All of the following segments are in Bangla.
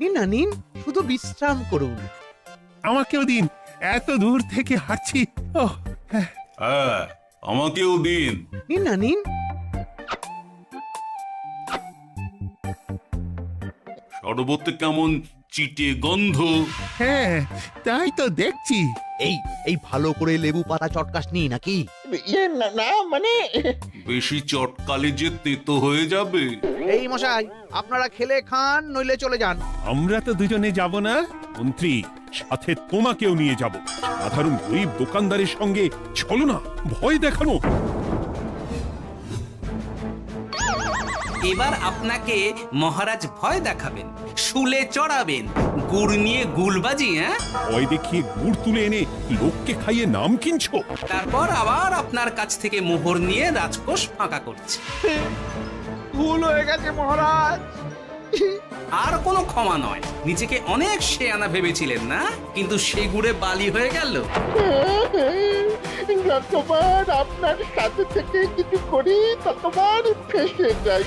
নিন না নিন, শুধু বিশ্রাম করুন। আমাকেও দিন, এত দূর থেকে হাঁটছি। ওহ, হ্যাঁ। হ্যাঁ, আমাকেও দিন। নিন না নিন। শরবতে কেমন চিটে গন্ধ। হ্যাঁ, তাই তো দেখছি। এই এই ভালো করে লেবু পাতা চটকাসনি নাকি? না না মানে বেশি চটকালে যে তেতো হয়ে যাবে। এই মশাই, আপনারা খেলে খান, নইলে চলে যান। আমরা তো দুজনে যাব না মন্ত্রী, সাথে তোমাকেও নিয়ে যাব। সাধারণ গরিব দোকানদারের সঙ্গে চলো না, ভয় দেখানো। এবার আপনাকে মহারাজ ভয় দেখাবেন, শুলে চড়াবেন, গুড় নিয়ে গুলবাজি। হ্যাঁ, ভয় দেখিয়ে গুড় তুলে এনে লোককে খাইয়ে নাম কিনছো। তারপর আবার আপনার কাছ থেকে মোহর নিয়ে রাজকোষ ফাঁকা করছে। ভুল হয়ে গেছে মহারাজ। আর কোনো ক্ষমা নয়। নিজেকে অনেক শেয়ানা ভেবেছিলেন না, কিন্তু সে গুড়ে বালি হয়ে গেল। যতবার আপনার সাথে থেকে কিছু করি ততবার ফেসে যাই।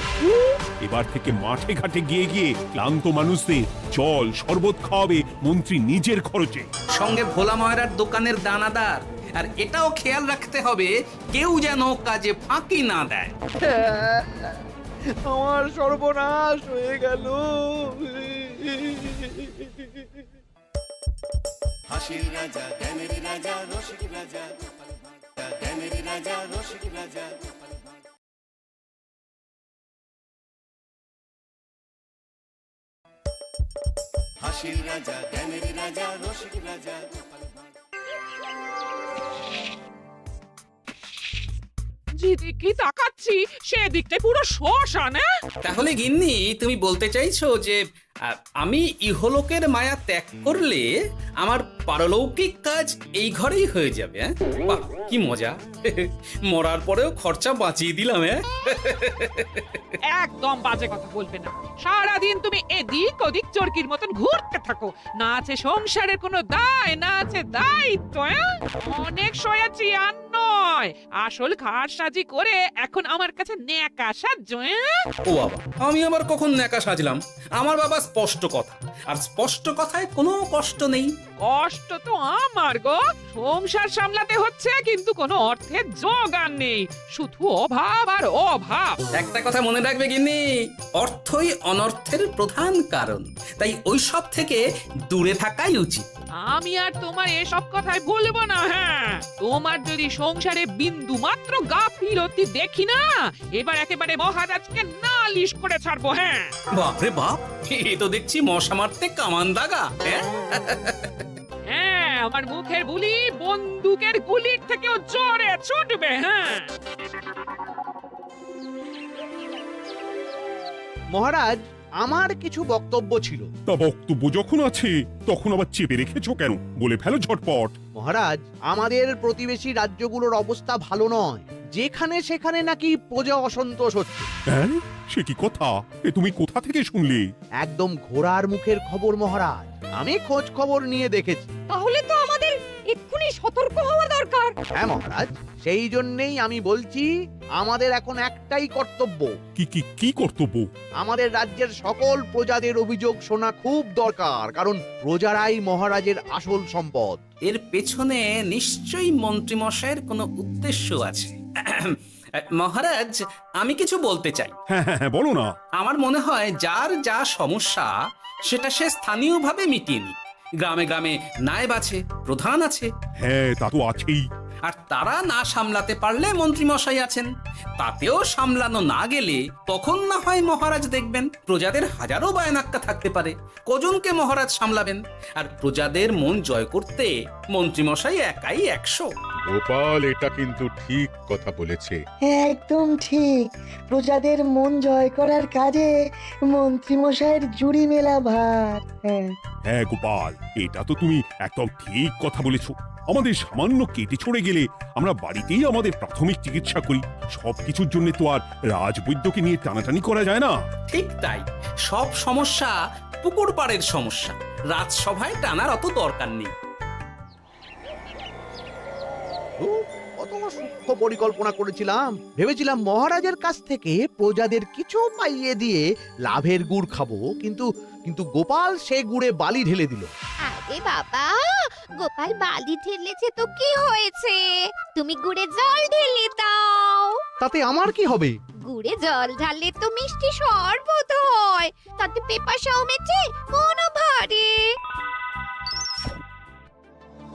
এবার থেকে মাঠে ঘাটে গিয়ে গিয়ে ক্লান্ত মানুষদের জল শরবত খাওয়াবে মন্ত্রী নিজের খরচে। সঙ্গে ভোলা ময়রার দোকানের দানাদার। আর এটাও খেয়াল রাখতে হবে, কেউ যেন কাজে ফাঁকি না দেয়। আমার সর্বনাশ হয়ে গেল। হাসির রাজা জ্ঞানের রাজা রসিক রাজা জ্ঞানের রাজা রসিক রাজা। হাসির রাজা জ্ঞানের রাজা রসিক রাজা। যেদিকে তাকাচ্ছি সেদিকটাই পুরো শ্মশান। তাহলে গিন্নি, তুমি বলতে চাইছো যে আমি ইহলোকের মায়া ত্যাগ করলে আমার পারলৌকিক কাজ এই ঘরেই হয়ে যাবে? বাহ, কি মজা! মরার পরেও খরচা বাঁচিয়ে দিলাম। একদম বাজে কথা বলবে না। সারাদিন তুমি এদিক ওদিক চরকির মতন ঘুরতে থাকো। না আছে সংসারের কোনো দায়, না আছে দায়িত্ব। অনেক সয়েছি আর নয়, আসল ঘাট সাজি করে এখন আমার কাছে ন্যাকা সাহায্য। ও বাবা, আমি আবার কখন ন্যাকা সাজলাম? আমার বাবা স্পষ্ট কথা, আর স্পষ্ট কথায় কোনো কষ্ট নেই। কষ্ট তো আমার গো, সংসার সামলাতে হচ্ছে কিন্তু কোনো অর্থের জোগান নেই, শুধু অভাব আর অভাব। একটা কথা মনে রাখবে গিন্নি, অর্থই অনর্থের প্রধান কারণ। তাই ওই সব থেকে দূরে থাকাই উচিত। আমি আর তোমার এসব কথাই বলবো না। হ্যাঁ, তোমার যদি সংসারে বিন্দু মাত্র গাফিলতি দেখি না, এবার একেবারে মহারাজকে নালিশ করে ছাড়বো। হ্যাঁ, বাপরে বাপ, এ তো দেখছি মশা মারতে কামান দাগা। হ্যাঁ, আমার মুখের বুলি বন্দুকের গুলির থেকেও জোরে ছুটবে। হ্যাঁ, মহারাজ, আমার কিছু বক্তব্য ছিল। তা বক্তব্য যখন আছে তখন আবার চেপে রেখেছো কেন? বলে ফেলো ঝটপট। মহারাজ, আমাদের প্রতিবেশী রাজ্যগুলোর অবস্থা ভালো নয়। যেখানে সেখানে নাকি প্রজা অসন্তোষ হচ্ছে। হ্যাঁ, সে কি কথা? এ তুমি কোথা থেকে শুনলে? একদম ঘোড়ার মুখের খবর মহারাজ। আমি খোঁজ খবর নিয়ে দেখেছি। তাহলে তো আমাদের এক্ষুনি সতর্ক হওয়া দরকার। হ্যাঁ মহারাজ, সেই জন্যেই আমি বলছি, আমাদের এখন একটাই কর্তব্য। কি কি কি কর্তব্য? আমাদের রাজ্যের সকল প্রজাদের অভিযোগ শোনা খুব দরকার, কারণ প্রজারাই মহারাজের আসল সম্পদ। এর পেছনে নিশ্চয়ই মন্ত্রীমশাইয়ের কোনো উদ্দেশ্য আছে। মহারাজ, আমি কিছু বলতে চাই। হ্যাঁ হ্যাঁ হ্যাঁ, বলো না। আমার মনে হয় যার যা সমস্যা সেটা সে স্থানীয়ভাবে মিটিয়ে নি। গ্রামে গ্রামে নায়েব আছে, প্রধান আছে। হ্যাঁ, তা তো আছেই। আর তারা না সামলাতে পারলে মন্ত্রীমশাই আছেন। তাতেও সামলানো না গেলে তখন না হয় মহারাজ দেখবেন। প্রজাদের হাজারো বায়নাক্কা থাকতে পারে, কজনকে মহারাজ সামলাবেন? আর প্রজাদের মন জয় করতে মন্ত্রীমশাই একাই 100। গোপাল এটা কিন্তু ঠিক কথা বলেছে। একদম ঠিক। প্রজাদের মন জয় করার কাজে মন্ত্রীমশাইয়ের জুড়ি মেলা ভার। হ্যাঁ হ্যাঁ গোপাল, এটা তো তুমি একদম ঠিক কথা বলেছো। আমাদের সামান্য কেটে ছড়ে গেলে আমরা বাড়িতেই আমাদের প্রাথমিক চিকিৎসা করি। সবকিছুর জন্য তো আর রাজবৈদ্যকে নিয়ে টানাটানি করা যায় না। ঠিক তাই, সব সমস্যা পুকুর পাড়ের সমস্যা, রাজসভায় টানার অত দরকার নেই। কত সূক্ষ্ম পরিকল্পনা করেছিলাম। ভেবেছিলাম মহারাজের কাছ থেকে প্রজাদের কিছু পাইয়ে দিয়ে লাভের গুড় খাবো, কিন্তু কিন্তু গোপাল সে গুড়ে বালি ঢেলে দিল। আরে বাবা, গোপাল বালি ঢেলেছে তো কি হয়েছে? তুমি গুড়ে জল ঢেলে দাও। তাতে আমার কি হবে? গুড়ে জল ঢাললে তো মিষ্টি শরবত হয়, তাতে পেপাসাও মেটে, মনও ভরে।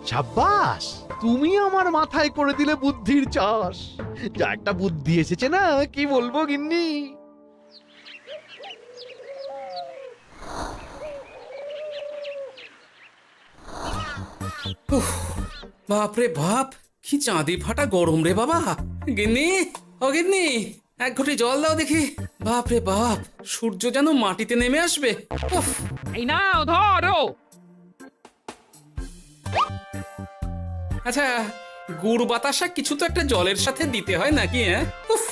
সাব্বাস, তুমি আমার মাথায় করে দিলে বুদ্ধির চাষ। যা একটা বুদ্ধি এসেছে না, কি বলবো গিন্নি। বাপরে বাপ, কি চাঁদি ফাটা গরম রে বাবা। গিন্নি, ও গিন্নি, এক ঘটি জল দাও দেখি। বাপরে বাপ, সূর্য যেন মাটিতে নেমে আসবে। উফ, এই নাও ধরো। আচ্ছা, গুড় বাতাসা কিছু তো একটা জলের সাথে দিতে হয় নাকি? হ্যাঁ, উফ,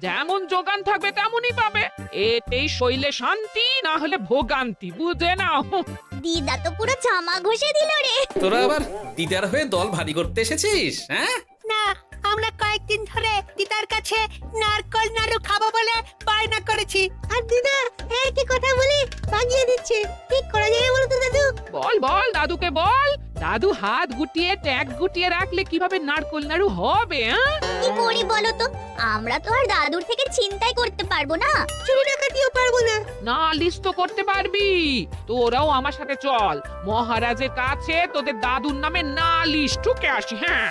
যেমন যোগান থাকবে তেমনই পাবে। এতেই শৈলে শান্তি, না হলে ভোগান্তি, বুঝে নাও। দিদা তো পুরো জামা ঘষে দিল রে। তোরা আবার দিদার হয়ে দল ভারী করতে এসেছিস? হ্যাঁ, না, আমরা কয়েকদিন ধরে দিদার কাছে নারকল নাড়ু খাবো বলে বায়না করেছি। আর দিদা একই কথা বলে ভাঙিয়ে দিচ্ছে। কি করা যায় বলো তো দাদু? বল বল দাদুকে বল। দাদু হাত গুটিয়ে ট্যাগ গুটিয়ে রাখলে কিভাবে নারকোল নাড়ু হবে? কি করি বলো তো? আমরা তো আর দাদুর থেকে চিন্তাই করতে পারবো না, চুরি ডাকাতিও পারবো না। নালিশ তো করতে পারবি। তোরাও আমার সাথে চল, মহারাজের কাছে তোদের দাদুর নামে নালিশ ঠুকে আসি। হ্যাঁ,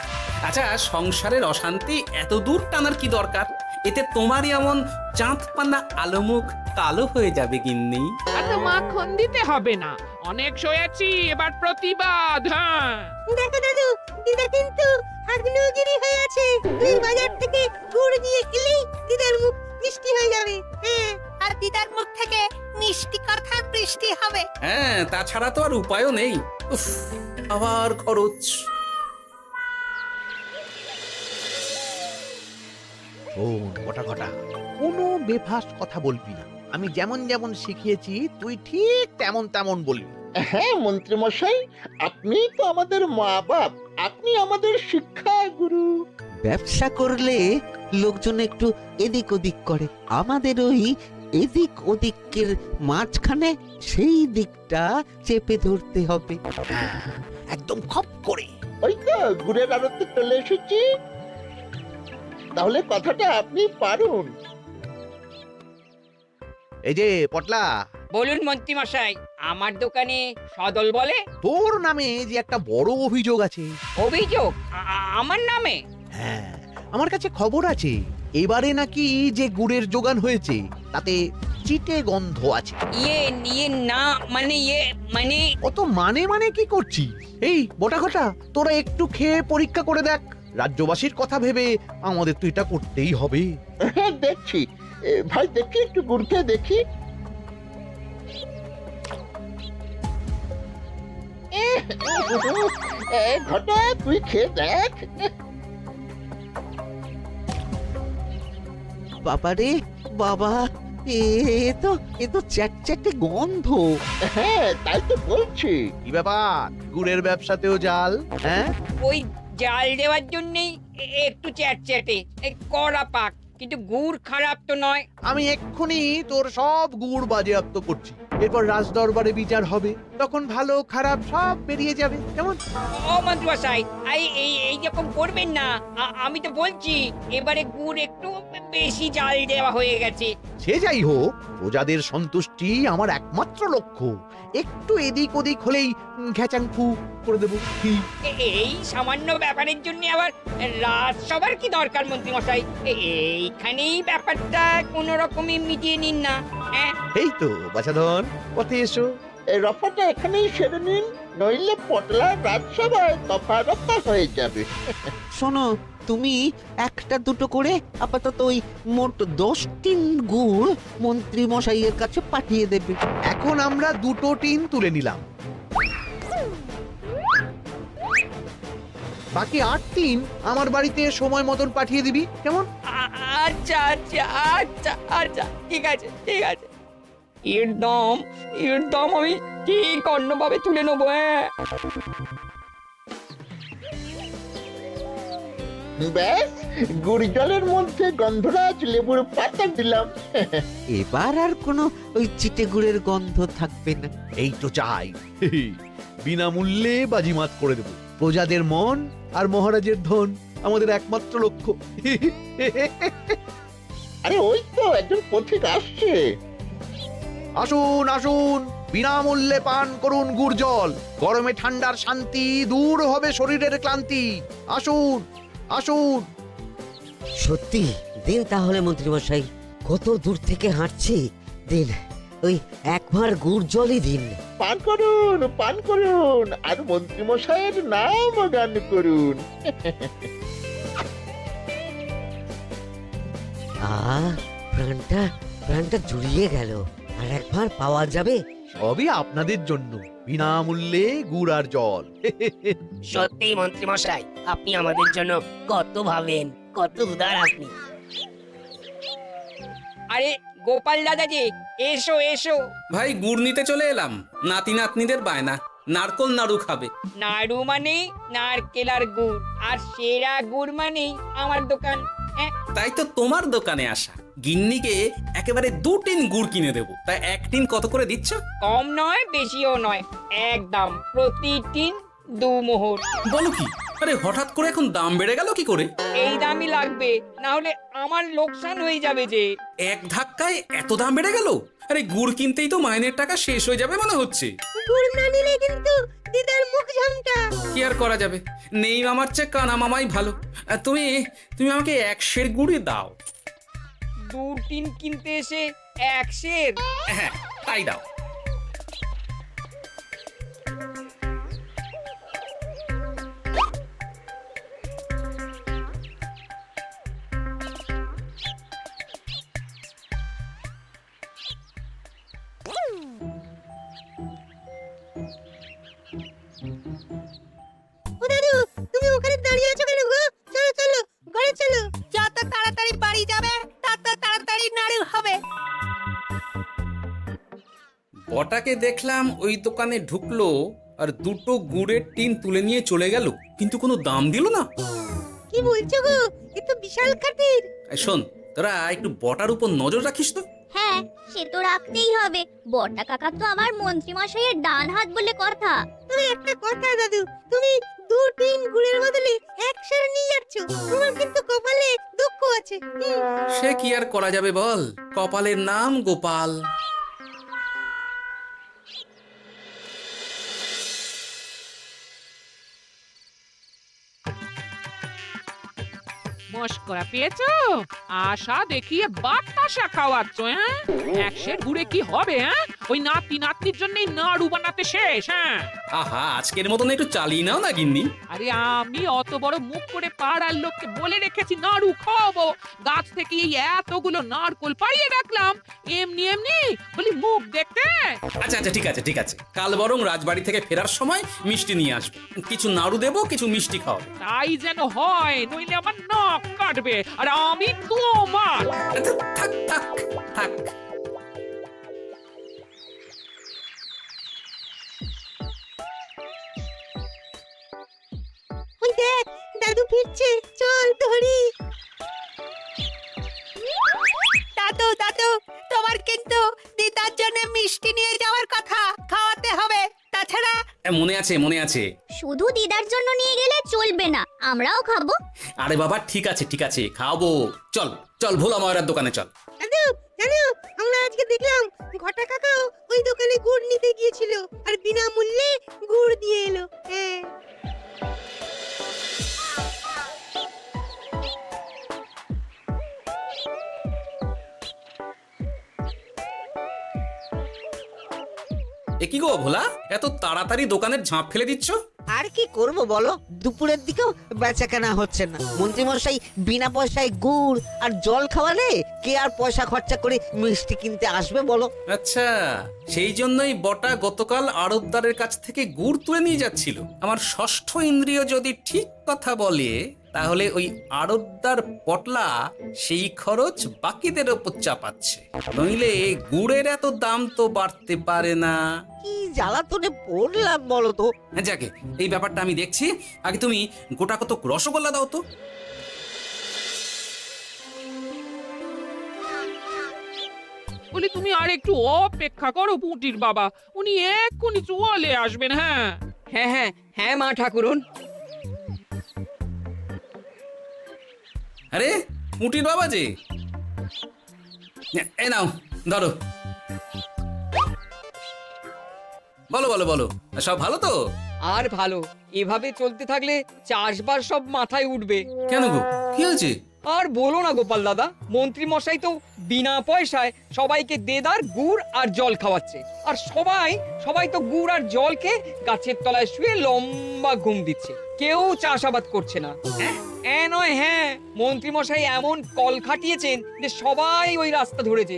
আচ্ছা, সংসারের অশান্তি এত দূর টানার কি দরকার? এতে তোমারই এমন চাঁদ পানা আলো মুখ কালো হয়ে যাবে গিন্নি। এত মাখন দিতে হবে না, অনেক সয়েছি, এবার প্রতিবাদ। হ্যাঁ, দেখো দাদু, দিদা কিন্তু আগ্নেয়গিরি হয়ে আছে। তুই বাজার থেকে গুড় নিয়ে এলেই দিদার মুখ মিষ্টি হয়ে যাবে। হ্যাঁ, আর দিদার মুখ থেকে মিষ্টি কথার বৃষ্টি হবে। হ্যাঁ, তাছাড়া তো আর উপায়ও নেই। উফ, আবার খরচ। শোন কটা কটা, কোনো বেফাস কথা বলবি না। আমি যেমন যেমন শিখিয়েছি তুই ঠিক তেমন তেমন বলবি। হ্যাঁ মন্ত্রী মশাই, আপনি তো আমাদের মা বাপ, আপনি আমাদের শিক্ষা গুরু। ব্যবসা করলে লোকজন একটু এদিক ওদিক করে, আমাদের ওই এদিক ওদিকের মাঝখানে সেই দিকটা চেপে ধরতে হবে। হ্যাঁ, একদম খপ করে। ওই তো গুড়ের আড়তে চলে এসেছি, তাহলে কথাটা আপনি পারুন। এই যে পটলা, বলুন মন্ত্রী মশাই, আমার দোকানে সদল বলে? তোর নামে যে একটা বড় অভিযোগ আছে। অভিযোগ আমার নামে? হ্যাঁ, আমার কাছে খবর আছে, এবারে নাকি যে গুড়ের যোগান হয়েছে তাতে চিটে গন্ধ আছে। ইয়ে না, মানে অত মানে কি করছি? এই বটা ঘটা, তোরা একটু খেয়ে পরীক্ষা করে দেখ। রাজ্যবাসীর কথা ভেবে আমাদের তো এটা করতেই হবে। হ্যাঁ দেখছি, ভাই দেখি, একটু গুড় খেয়ে দেখি। ঘটা, তুই খেয়ে দেখ। বাবারে বাবা, এ তো চ্যাটচ্যাটে গন্ধ। হ্যাঁ তাই তো বলছি। কি ব্যাপার, গুড়ের ব্যবসাতেও জাল? হ্যাঁ, ওই জাল দেওয়ার জন্যই একটু চ্যাটচ্যাটে, কড়া পাক, কিন্তু গুড় খারাপ তো নয়। আমি এক্ষুনি তোর সব গুড় বাজেয়াপ্ত করছি। এরপর রাজদরবারে বিচার হবে, তখন ভালো খারাপ সব বেরিয়ে যাবে। কেমন? ও মন্ত্রী মশাই, এই রকম করবেন না। আমি তো বলছি এবারে গুড় একটু বেশি জাল দেওয়া হয়ে গেছে। সে যাই হোক, প্রজাদের সন্তুষ্টি আমার একমাত্র লক্ষ্য। একটু এদিক ওদিক হলেই ঘ্যাচাংফু করে দেবো। কি এই সামান্য ব্যাপারের জন্য আবার রাজসভার কি দরকার মন্ত্রী মশাই? এইখানেই ব্যাপারটা কোনো রকমে মিটিয়ে নিন না। হ্যাঁ, এই তো বাছাধন, পথে এসো। এই রফাটা এখানেই সেরে নিন, নইলে পটলা রাজসভায় দফা রফা হয়ে যাবে। শোনো, তুমি একটা দুটো করে আপাতত ওই মোট 10 টিন গুড় মন্ত্রী মশাইয়ের কাছে পাঠিয়ে দেবে। এখন আমরা 2 টিন তুলে নিলাম, বাকি 8 টিন আমার বাড়িতে সময় মতন পাঠিয়ে দিবি। কেমন? আচ্ছা আচ্ছা আচ্ছা আচ্ছা, ঠিক আছে ঠিক আছে। এর দাম আমি ঠিক অন্যভাবে তুলে নেবো। হ্যাঁ, ব্যাস গুড় জলের মধ্যে গন্ধরাজ লেবুর পাতা দিলাম। এবার আর কোনো ওই চিটে গুড়ের গন্ধ থাকবে না। এই তো চাই। বিনামূল্যে বাজিমাত করে দেব। প্রজাদের মন আর মহারাজের ধন আমাদের একমাত্র লক্ষ্য। আরে ওই তো একজন পথিক আসছে। আসুন আসুন, বিনামূল্যে পান করুন গুড় জল। গরমে ঠান্ডার শান্তি, দূর হবে শরীরের ক্লান্তি। আসুন আসুন। সত্যি দিন তাহলে মন্ত্রীমশাই, কত দূর থেকে হাঁটছি, দিন ওই একবার গুড় জলই দিন। পান করুন আর মন্ত্রীমশাইয়ের নাম গান করুন। প্রাণটা জুড়িয়ে গেল। আর একবার পাওয়া যাবে? সবই আপনাদের জন্য, বিনামূল্যে গুড় আর জল। সত্যি মন্ত্রী মশাই, আপনি আমাদের জন্য কত ভাবেন, কত উদার আপনি। আরে গোপাল দাদা যে, এসো এসো। ভাই গুড় নিতে চলে এলাম। নাতি নাতনিদের বায়না, নারকোল নাড়ু খাবে। নাড়ু মানে নারকেল আর গুড়, আর সেরা গুড় মানে আমার দোকান। তাই তো তোমার দোকানে আসা। গিন্নিকে একেবারে 2 টিন গুড় কিনে দেবো। তাই 1 টিন কত করে দিচ্ছ? কম নয় বেশিও নয়, একদম প্রতি টিন 2 মোহর। বলো কি? আরে হঠাৎ করে এখন দাম বেড়ে গেল কি করে? এই দামই লাগবে, না হলে আমার লোকসান হয়ে যাবে যে। এক ধাক্কায় এত দাম বেড়ে গেল? আরে গুড় কিনতেই তো মাইনের টাকা শেষ হয়ে যাবে মনে হচ্ছে। গুড় না নিলে কিন্তু দিদার মুখ ঝামটা। কি আর করা যাবে, নেই মামার চেয়ে কানা মামাই ভালো। আর তুমি আমাকে 1 সের গুড়ই দাও। 2 টিন কিনতে এসে 1 সের? হ্যাঁ তাই দাও। ও দাদু, তুমি ওখানে দাঁড়িয়ে আছো কেন গো? চলো চলো, ঘরে চলো। যত তাড়াতাড়ি বাড়ি যাবে তত তাড়াতাড়ি নাড়ু হবে। বটাকে দেখলাম ওই দোকানে ঢুকলো আর 2টো গুড়ের টিন তুলে নিয়ে চলে গেল, কিন্তু কোনো দাম দিল না। কি বলছো গো? এ তো বিশাল খাতির। এই শোন, তোরা একটু বটার উপর নজর রাখিস তো। হ্যাঁ, সে তো রাখতেই হবে। বড়টা কাকা তো আমার মন্ত্রী মশাইয়ের ডান হাত বলে কথা। তুমি একটা কথা দাদু, তুমি 2 টিন গুড়ের বদলে 1 সের নিয়ে যাচ্ছ। তোমার কিন্তু কপালে দুঃখ আছে। সে কি আর করা যাবে বল, কপালের নাম গোপাল। মস্করা পেয়েছো? আশা দেখিয়ে বাতাসা খাওয়াচ্ছ। হ্যাঁ, 1 সের গুড়ে কি হবে? হ্যাঁ, ওই নাতি নাতনির জন্যই নাড়ু বানাতে শেষ। হ্যাঁ, আহা, আজকের মতন একটু চালিয়ে নাও না গিন্নি। আরে আমি অত বড় মুখ করে পাড়ার লোককে বলে রেখেছি নাড়ু খাওয়াবো। গাছ থেকে এই এতগুলো নারকোল পাড়িয়ে রাখলাম, এমনি এমনি বলি মুখ দেখতে। আচ্ছা আচ্ছা, ঠিক আছে ঠিক আছে, কাল বরং রাজবাড়ি থেকে ফেরার সময় মিষ্টি নিয়ে আসবো। কিছু নাড়ু দেবো, কিছু মিষ্টি খাওয়াবো। তাই যেন হয়, নইলে আমার নাক কাটবে আর আমি তোমার। আচ্ছা, থাক থাক থাক। ওই দেখ, দাদু ফিরছে, চল ধরি। দাদু দাদু, তোমার কিন্তু দিদার জন্য মিষ্টি নিয়ে যাওয়ার কথা, খাওয়াতে হবে। তাছাড়া মনে আছে মনে আছে। শুধু দিদার জন্য নিয়ে গেলে চলবে না, আমরাও খাবো। আরে বাবা, ঠিক আছে ঠিক আছে, খাওয়াবো। চল চল, ভোলা ময়রার দোকানে চল। দাদু জানো, আমরা আজকে দেখলাম ঘটা কাকাও ওই দোকানে গুড় নিতে গিয়েছিল আর বিনামূল্যে গুড় দিয়ে এলো। হ্যাঁ, এ কি গো ভোলা, এত তাড়াতাড়ি দোকানের ঝাঁপ ফেলে দিচ্ছ? আর কি করব বলো, দুপুরের দিকেও বেচা কেনা হচ্ছে না। মন্ত্রীমশাই বিনা পয়সায় গুড় আর জল খাওয়ালে কে আর পয়সা খরচা করে মিষ্টি কিনতে আসবে বলো? আচ্ছা, সেই জন্যই বটা গতকাল আড়তদারের কাছ থেকে গুড় তুলে নিয়ে যাচ্ছিল। আমার ষষ্ঠ ইন্দ্রিয় যদি ঠিক কথা বলে, তাহলে ওই আড়তদার পটলা সেই খরচ বাকিদের ওপর চাপাচ্ছে। নইলে গুড়ের এত দাম তো বাড়তে পারে না। কি জ্বালাতনে পড়লাম বলো তো। যাকে, এই ব্যাপারটা আমি দেখছি। আগে তুমি গোটা কত রসগোল্লা দাও তো। বলি তুমি আর একটু অপেক্ষা করো পুটির বাবা, উনি এক্ষুনি চলে আসবেন। হ্যাঁ হ্যাঁ হ্যাঁ হ্যাঁ মা ঠাকুরন। আরে পুটির বাবা যে, এ নাও ধরো। বলো বলো বলো, সব ভালো তো? আর ভালো, এভাবে চলতে থাকলে চাষবাস সব মাথায় উঠবে। কেন গো, কি হয়েছে? আর বলো না গোপাল দাদা, মন্ত্রী মশাই তো বিনা পয়সায় সবাইকে দেদার গুড় আর জল খাওয়াচ্ছে। আর সবাই তো গুড় আর জল খেয়ে গাছের তলায় শুয়ে লম্বা ঘুম দিচ্ছে, কেউ চাষাবাদ করছে না। নয় হ্যাঁ, মন্ত্রী মশাই এমন কল খাটিয়েছেন যে সবাই ওই রাস্তা ধরেছে।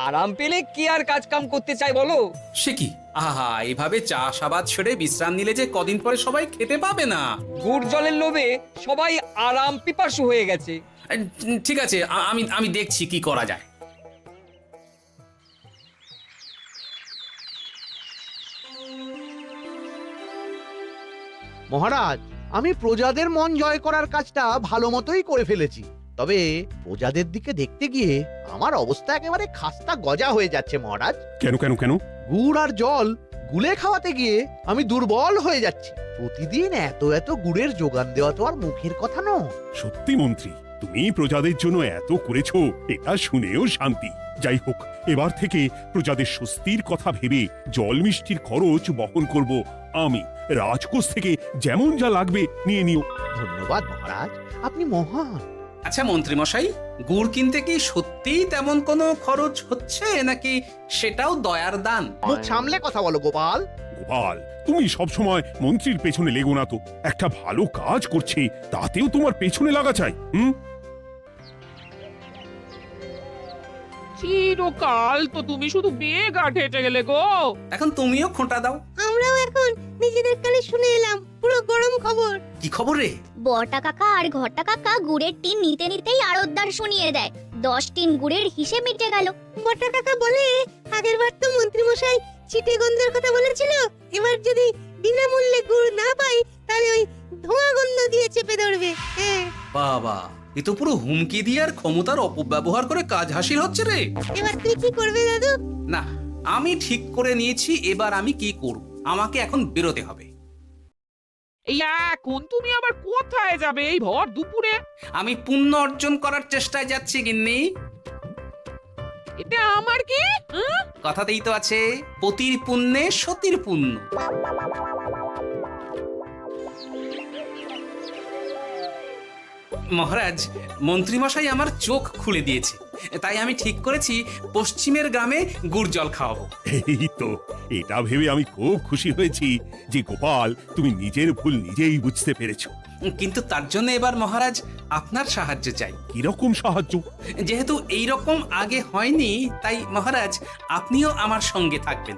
আরাম পেলে কে আর কাজ কাম করতে চায় বলো? সে কি, আহা, এইভাবে চাষাবাদ ছেড়ে বিশ্রাম নিলে যে কদিন পরে সবাই খেতে পাবে না। গুড় জলের লোভে সবাই আরাম পিপাসু হয়ে গেছে। ঠিক আছে, আমি দেখছি কি করা যায়। মহারাজ, আমি প্রজাদের মন জয় করার কাজটা ভালো মতোই করে ফেলেছি, তবে প্রজাদের দিকে দেখতে গিয়ে আমার অবস্থা একেবারে খাস্তা গজা হয়ে যাচ্ছে মহারাজ। কেন কেন কেন? গুড় আর জল গুলে খাওয়াতে গিয়ে আমি দুর্বল হয়ে যাচ্ছি। প্রতিদিন এত এত গুড়ের যোগান দেওয়া তো আর মুখের কথা নয়। সত্যি মন্ত্রী, তুমি প্রজাদের জন্য এত করেছো, এটা শুনেও শান্তি। যাই হোক, এবার থেকে প্রজাদের স্বস্তির কথা ভেবে জল মিষ্টির খরচ বহন করব আমি। রাজকোষ থেকে যেমন যা লাগবে নিয়ে নিও। ধন্যবাদ মহারাজ, আপনি মহান। আচ্ছা মন্ত্রী মশাই, গুড় কিনতে কি সত্যিই তেমন কোনো খরচ হচ্ছে, নাকি সেটাও দয়ার দান? মুখ সামলে কথা বলো গোপাল। গোপাল, তুমি সবসময় মন্ত্রীর পেছনে লেগো না তো। একটা ভালো কাজ করছে, তাতেও তোমার পেছনে লাগা চাই। চিরকাল তো তুমি শুধু বেগা ঘেটে গেলে গো। এখন তুমিও খোঁটা দাও। আমরাও এখন নিজেদের কানে শুনে এলাম পুরো গরম খবর। কি খবর রে? বড়টা কাকা আর ঘরটা কাকা গুড়ের টিন নিতে নিতেই আড়তদার শুনিয়ে দেয় 10 টিন গুড়ের হিসেব মিটে গেল। বড়টা কাকা বলে, আগের বার তো মন্ত্রী মশাই চিটে গন্ধের কথা বলেছিল, এবার যদি বিনামূল্যে গুড় না পাই তাহলে ওই ধোঁয়া গন্ধ দিয়ে চেপে ধরবে। বাবা, এ তো পুরো হুমকি দিয়ে আর ক্ষমতার অপব্যবহার করে কাজ হাসিল হচ্ছে রে। এবার তুই কি করবে দাদু? না, আমি ঠিক করে নিয়েছি এবার আমি কি করব। আমাকে এখন বেরোতে হবে। এই এখন তুমি আবার কোথায় যাবে এই ভর দুপুরে? আমি পুণ্য অর্জন করার চেষ্টায় যাচ্ছি গিন্নি। এতে আমার কি? কথাতেই তো আছে, পতির পুণ্যে সতীর পুণ্য। মহারাজ, মন্ত্রীমশাই আমার চোখ খুলে দিয়েছে, তাই আমি ঠিক করেছি পশ্চিমের গ্রামে গুড় জল খাওয়াবো। এই তো, এটা ভেবে আমি খুব খুশি হয়েছি যে গোপাল, তুমি নিজের ভুল নিজেই বুঝতে পেরেছো। কিন্তু তার জন্য এবার মহারাজ আপনার সাহায্য চাই। কিরকম সাহায্য? যেহেতু এই রকম আগে হয়নি, তাই মহারাজ আপনিও আমার সঙ্গে থাকবেন।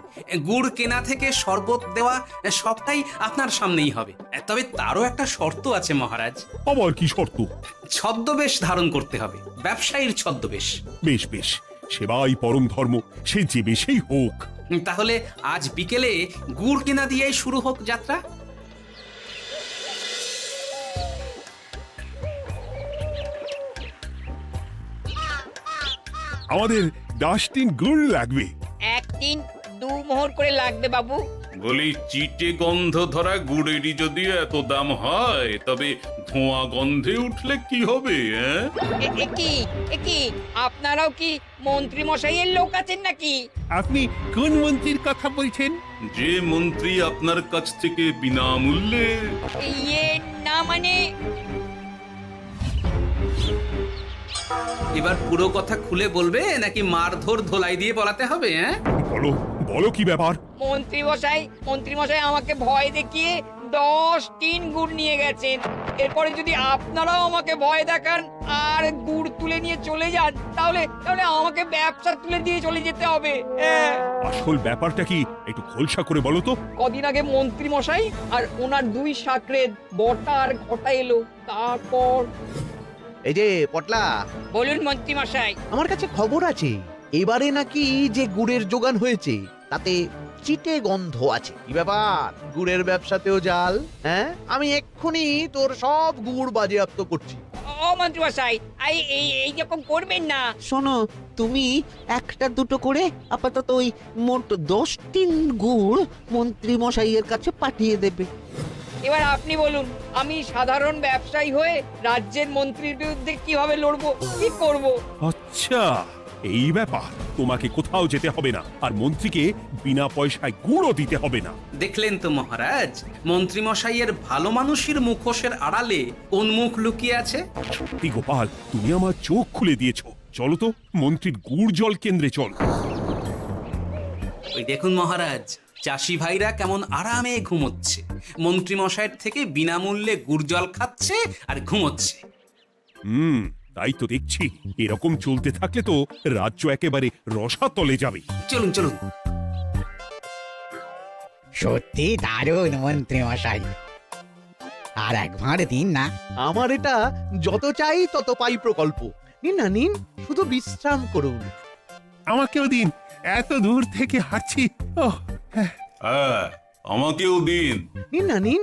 গুড় কেনা থেকে শরবত দেওয়া সবটাই আপনার সামনেই হবে। তবে তারও একটা শর্ত আছে মহারাজ। আবার কি শর্ত? ছদ্মবেশ ধারণ করতে হবে, ব্যবসায়ীর ছদ্মবেশ। বেশ বেশ, সেবাই পরম ধর্ম, সে যে বেশেই হোক। তাহলে আজ বিকেলে গুড় কেনা দিয়েই শুরু হোক যাত্রা। আমাদের 10 টিন গুড় লাগবে। 1 টিন 2 মোহর করে লাগবে বাবু। বলি, চিটে গন্ধ ধরা গুড়েরই যদি এত দাম হয়, তবে ধোঁয়া গন্ধে উঠলে কি হবে? একি আপনারাও কি মন্ত্রী মশাইয়ের লোক আছেন নাকি? আপনি কোন মন্ত্রীর কথা বলছেন? যে মন্ত্রী আপনার কাছ থেকে বিনামূল্যে। ইয়ে না মানে, এবার পুরো কথা খুলে বলবে নাকি মারধর ধোলাই দিয়ে বলাতে হবে? বলো বলো, কি ব্যাপার? মন্ত্রী মশাই আমাকে ভয় দেখিয়ে 10 টিন গুড় নিয়ে গেছেন। এরপরে যদি আপনারাও আমাকে ভয় দেখান আর গুড় তুলে নিয়ে চলে যান, তাহলে আমাকে ব্যবসা তুলে দিয়ে চলে যেতে হবে। আসল ব্যাপারটা কি একটু খোলসা করে বলো তো। কদিন আগে মন্ত্রী মশাই আর ওনার 2 সাকরেদ বটা আর ঘটা এলো, তারপর। এই যে পটলা, বলুন মন্ত্রী মশাই। আমার কাছে খবর আছে, এবারে নাকি যে গুড়ের যোগান হয়েছে তাতে চিটে গন্ধ আছে। কি ব্যাপার, গুড়ের ব্যবসাতেও জাল? আমি এক্ষুনি তোর সব গুড় বাজেয়াপ্ত করছি। ও মন্ত্রী মশাই, এই রকম করবেন না। শোনো, তুমি একটা দুটো করে আপাতত ওই মোট 10 টিন গুড় মন্ত্রী মশাইয়ের কাছে পাঠিয়ে দেবে। এবার আপনি বলুন, আমি সাধারণ ব্যবসায়ী হয়ে রাজ্যের মন্ত্রীর বিরুদ্ধে কিভাবে লড়বো, কি করব? আচ্ছা, এই ব্যাপার। তোমাকে কোথাও যেতে হবে না, আর মন্ত্রীকে বিনা পয়সায় গুঁড়ো দিতে হবে না। দেখলেন তো মহারাজ, মন্ত্রী মশাইয়ের ভালো মানুষের মুখোশের আড়ালে কোন মুখ লুকিয়ে আছে। সত্যি গোপাল, তুমি আমার চোখ খুলে দিয়েছো। চলো তো মন্ত্রীর গুড় জল কেন্দ্রে চল। ওই দেখুন মহারাজ, চাষি ভাইরা কেমন আরামে ঘুমোচ্ছে, মন্ত্রী মশাইয়ের থেকে বিনামূল্যে গুড় জল খাচ্ছে আর ঘুমোচ্ছে। তাই তো দেখছি। এরকম চলতে থাকলে তো রাজ্য একেবারে রসাতলে যাবে। চলুন চলুন। সত্যি দারুণ মন্ত্রী মশাই, আর একবার দিন না। আমার এটা যত চাই তত পাই প্রকল্প। নিন না নিন, শুধু বিশ্রাম করুন। আমাকেও দিন, এত দূর থেকে হাঁটছি। হ্যাঁ, আমাকেও দিন। নিন না নিন।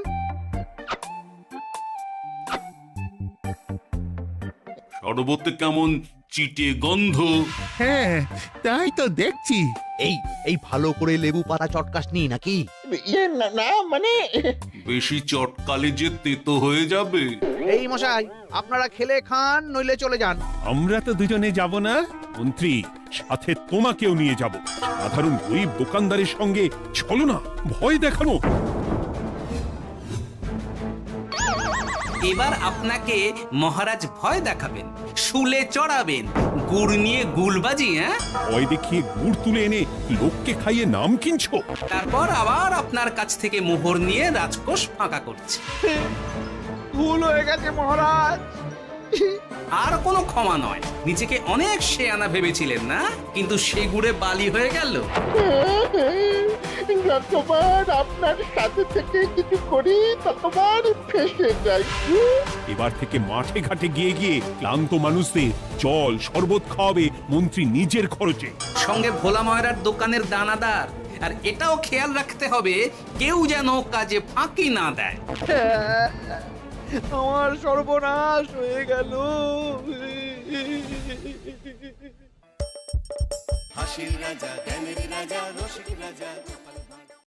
শরবতে কেমন চিটে গন্ধ। হ্যাঁ, তাই তো দেখছি। এই ভালো করে লেবু পাতা চটকাসনি নাকি? ইয়ে না না, মানে বেশি চটকালে যে তেতো হয়ে যাবে। এই মশাই, আপনারা খেলে খান, নইলে চলে যান। আমরা তো দুজনে যাব না মন্ত্রী, সাথে তোমাকেও নিয়ে যাব। সাধারণ গরিব দোকানদারের সঙ্গে চলো না, ভয় দেখানো। এবার আপনাকে মহারাজ ভয় দেখাবেন, শুলে চড়াবেন, গুড় নিয়ে গুলবাজি। হ্যাঁ, ভয় দেখিয়ে গুড় তুলে এনে লোককে খাইয়ে নাম কিনছো। তারপর আবার আপনার কাছ থেকে মোহর নিয়ে রাজকোষ ফাঁকা করছে। ভুল হয়ে গেছে মহারাজ। আর কোনো ক্ষমা নয়। নিজেকে অনেক শেয়ানা ভেবেছিলেন না, কিন্তু সে গুড়ে বালি হয়ে গেল। যতবার আপনার সাথে থেকে কিছু করি ততবার ফেসে যাই। এবার থেকে মাঠে ঘাটে গিয়ে গিয়ে ক্লান্ত মানুষদের জল শরবত খাওয়াবে মন্ত্রী নিজের খরচে। সঙ্গে ভোলা ময়রার দোকানের দানাদার। আর এটাও খেয়াল রাখতে হবে, কেউ যেন কাজে ফাঁকি না দেয়। আমার সর্বনাশ হয়ে গেল। হাসির রাজা জ্ঞানের রাজা রসিক রাজা